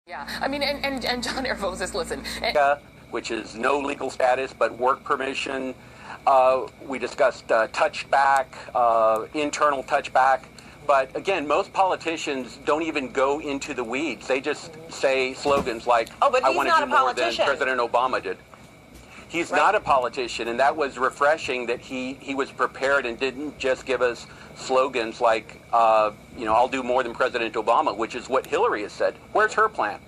Yeah, I mean, and John Arvosis, listen. Which is no legal status, but work permission. We discussed touchback, internal touchback. But again, most politicians don't even go into the weeds. They just say slogans like, "Oh, but I he's want to not do a more than politician." President Obama did. He's Right. not a politician, and that was refreshing that he was prepared and didn't just give us slogans like, I'll do more than President Obama, which is what Hillary has said. Where's her plan?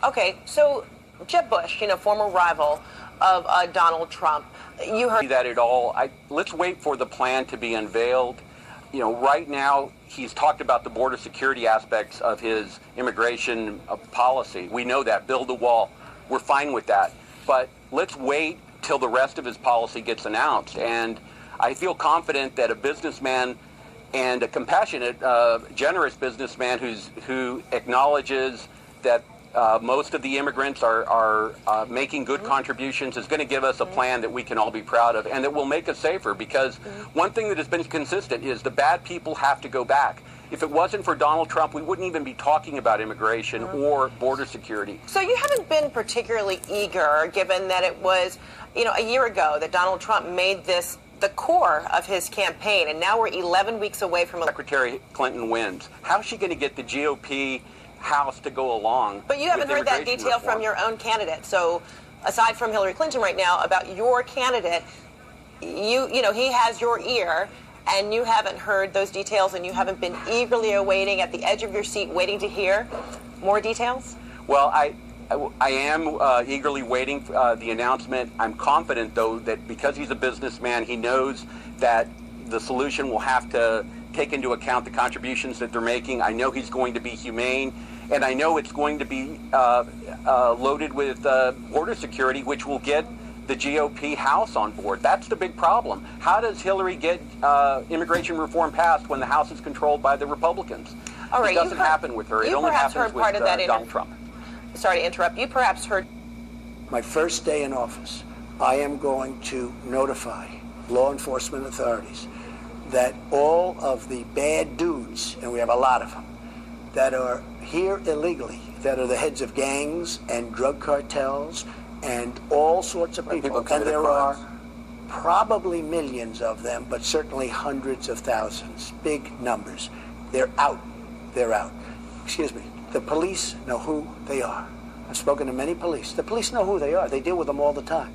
Okay, so Jeb Bush, former rival of Donald Trump, you heard that at all. Let's wait for the plan to be unveiled. Right now, he's talked about the border security aspects of his immigration policy. We know that. Build the wall. We're fine with that. But let's wait till the rest of his policy gets announced. And I feel confident that a businessman and a compassionate, generous businessman who acknowledges that most of the immigrants are making good contributions is going to give us a plan that we can all be proud of and that will make us safer, because one thing that has been consistent is the bad people have to go back. If it wasn't for Donald Trump, we wouldn't even be talking about immigration or border security. So you haven't been particularly eager, given that it was, a year ago that Donald Trump made this the core of his campaign, and now we're 11 weeks away from... Secretary Clinton wins. How's she going to get the GOP House to go along? But you haven't heard that detail from your own candidate. So aside from Hillary Clinton right now, about your candidate, he has your ear, and you haven't heard those details, and you haven't been eagerly awaiting at the edge of your seat, waiting to hear more details? Well, I am eagerly waiting for the announcement. I'm confident, though, that because he's a businessman, he knows that the solution will have to take into account the contributions that they're making. I know he's going to be humane, and I know it's going to be loaded with border security, which will get the GOP House on board. That's the big problem. How does Hillary get immigration reform passed when the House is controlled by the Republicans? All right, it doesn't happen with her. It only happens with Donald Trump. Sorry to interrupt. You perhaps heard... My first day in office, I am going to notify law enforcement authorities that all of the bad dudes, and we have a lot of them, that are here illegally, that are the heads of gangs and drug cartels and all sorts of people, and there are probably millions of them, but certainly hundreds of thousands, big numbers. They're out. They're out. Excuse me. The police know who they are. I've spoken to many police. The police know who they are. They deal with them all the time.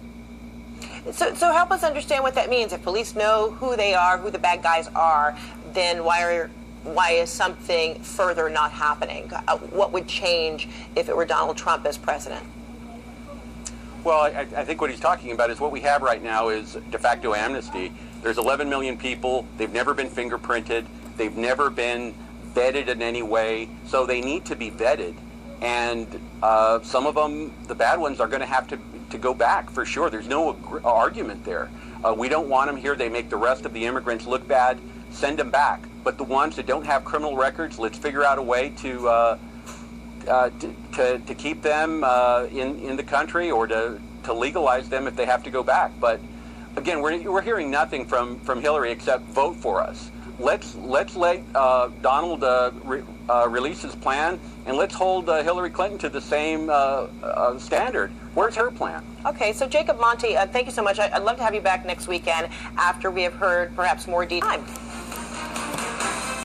So help us understand what that means. If police know who they are, who the bad guys are, then why is something further not happening? What would change if it were Donald Trump as president? Well, I think what he's talking about is what we have right now is de facto amnesty. There's 11 million people. They've never been fingerprinted. They've never been vetted in any way. So they need to be vetted. And some of them, the bad ones, are going to have to go back for sure. There's no argument there. We don't want them here. They make the rest of the immigrants look bad. Send them back. But the ones that don't have criminal records, let's figure out a way to keep them in the country, or to legalize them if they have to go back. But again, we're hearing nothing from Hillary except vote for us. Let's let Donald release his plan, and let's hold Hillary Clinton to the same standard. Where's her plan? Okay, so Jacob Monti, thank you so much. I'd love to have you back next weekend after we have heard perhaps more details.